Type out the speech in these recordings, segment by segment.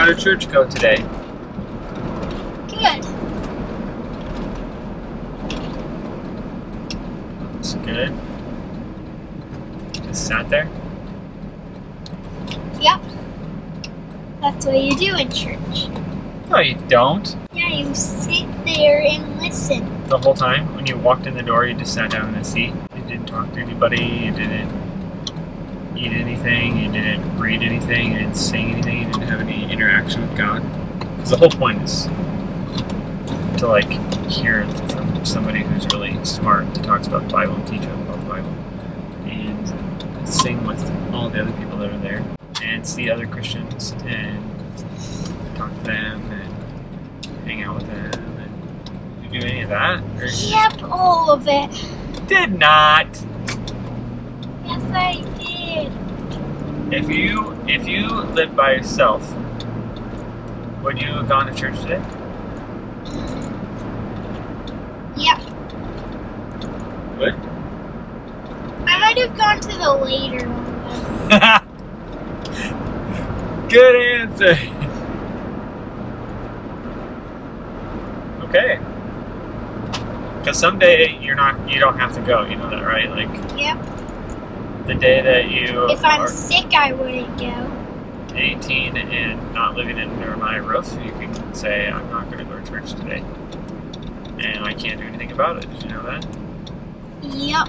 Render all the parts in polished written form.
How did church go today? Good. It's good. Just sat there? Yep. That's what you do in church. No, you don't. Yeah, you sit there and listen. The whole time? When you walked in the door, you just sat down in the seat? You didn't talk to anybody? You didn't eat anything? You didn't read anything? You didn't sing anything? You didn't have any interaction with God? Because the whole point is to, like, hear from somebody who's really smart that talks about the Bible and teach them about the Bible. And sing with all the other people that are there. And see other Christians and talk to them and hang out with them. And did you do any of that? Or Yep, all of it. did not. Yes, I did. If you lived by yourself, would you have gone to church today? Yep. Would? I might have gone to the later one. Good answer. Okay. Because someday you don't have to go. You know that, right? Like Yep. the day that you If I'm are sick, I wouldn't go. 18 and not living under my roof, you can say I'm not going to go to church today, and I can't do anything about it. Did you know that? Yep.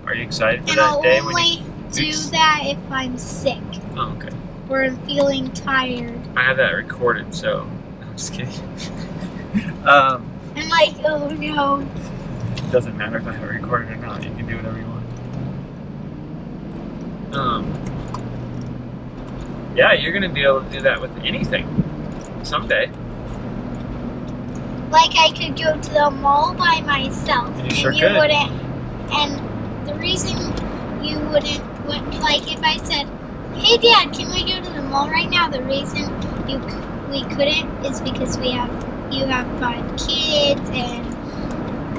Are you excited for And that I'll day when only do that if I'm sick Oh, okay. or I'm feeling tired. I have that recorded, so I'm just kidding. I'm like, oh no. It doesn't matter if I have it recorded or not. You can do whatever you want. Yeah, you're gonna be able to do that with anything someday. Like I could go to the mall by myself. You sure and could. Wouldn't. And the reason you wouldn't, like if I said, hey Dad, can we go to the mall right now? The reason we couldn't is because you have 5 kids and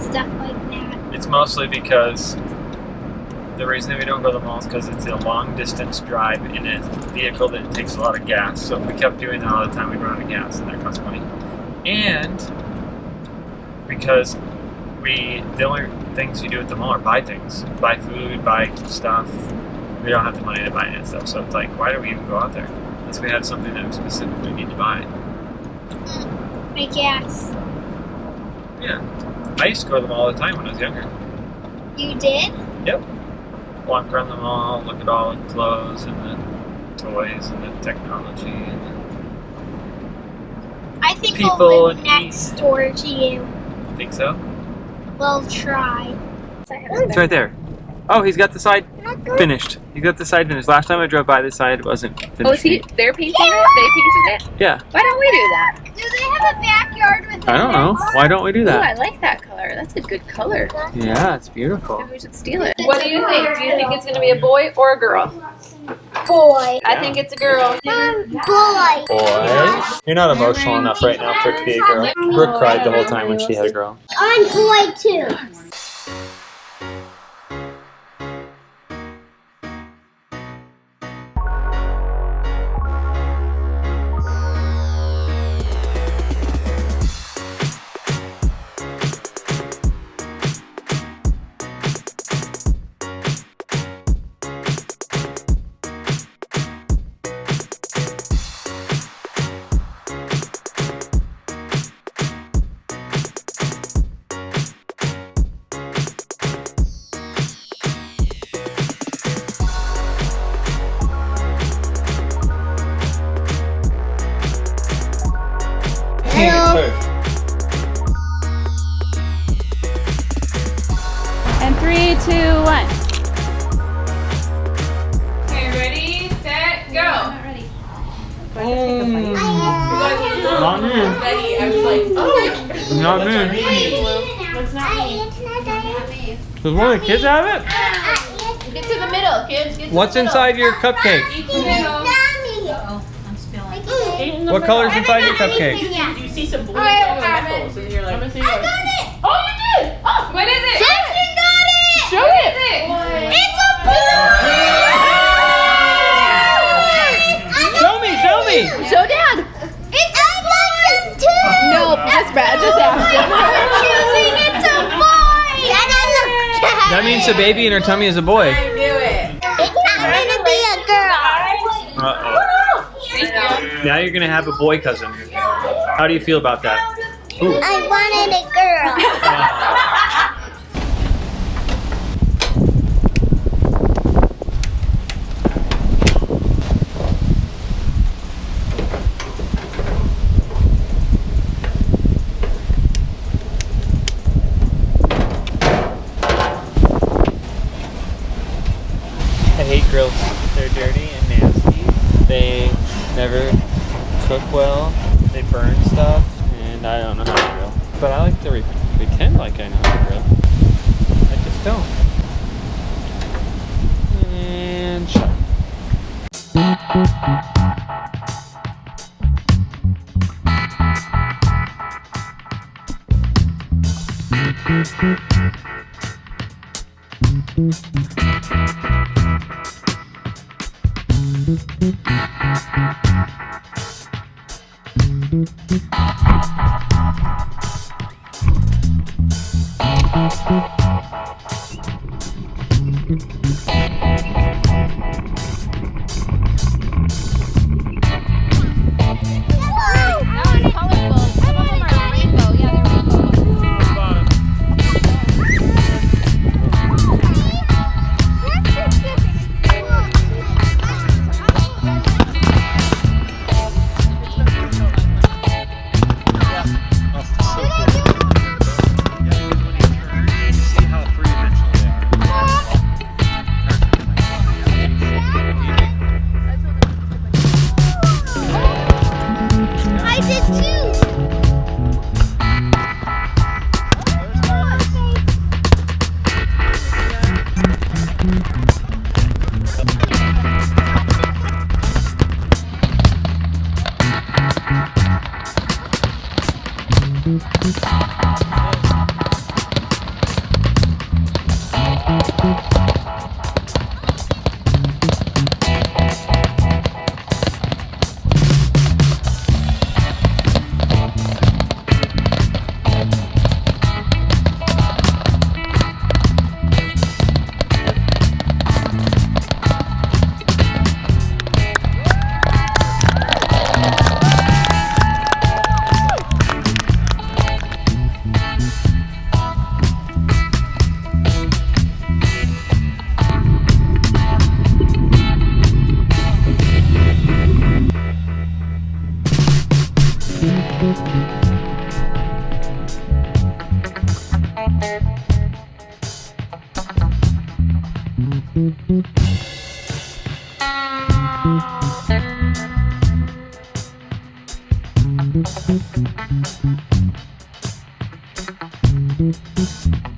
stuff like that. It's mostly because the reason that we don't go to the mall is because it's a long distance drive in a vehicle that takes a lot of gas. So if we kept doing that all the time, we'd run out of gas, and that costs money. And because the only things you do at the mall are buy things, buy food, buy stuff. We don't have the money to buy any stuff, so it's like, why do we even go out there unless we have something that we specifically need to buy? I guess. Yeah, I used to go to the mall all the time when I was younger. You did? Yep. Walk around the mall, look at all the clothes and the toys and the technology and I think People I'll live and next door to you. think so. We'll try. It's right there. Oh, he's got the side finished. He's got the side finished. Last time I drove by, this side wasn't finished. Oh, they're painting it? They painted it? Yeah. Why don't we do that? Do they have a backyard with I don't know. Why don't we do Ooh, I that? like that color. That's a good color. Yeah, it's beautiful. Maybe we should steal it. What do you think? Do you think it's going to be a boy or a girl? Boy. I think it's a girl. Boy. Boy. You're not emotional enough right now for it to be a girl. Brooke cried the whole time when she had a girl. I'm boy too. And 3, 2, 1. Okay, ready, set, go. Not ready. Not me. Ready, I was like, okay. Not me. It's not me. Does one of the kids have it? Get to the middle, kids. Get to What's the middle. inside your cupcake? Eat the middle. I'm spilling. What color's inside your cupcake? You see some blue knuckles and you're like, I got it. oh, you did. Oh, what is it? Jackson got it. Show it. It's a blue. Show me, show me. Show Dad. That means the baby in her tummy is a boy. I knew it. It's not gonna be a girl. Uh-oh. Now you're gonna have a boy cousin. How do you feel about that? Ooh. I wanted a girl. I hate grills. They're dirty and nasty. They never cook well. They burn stuff, and I don't know how to grill. But I like to pretend like I know how to grill. I just don't. And shut. That was colorful. Some of them are rainbow. Yeah, they're rainbow. I did too. Thank you.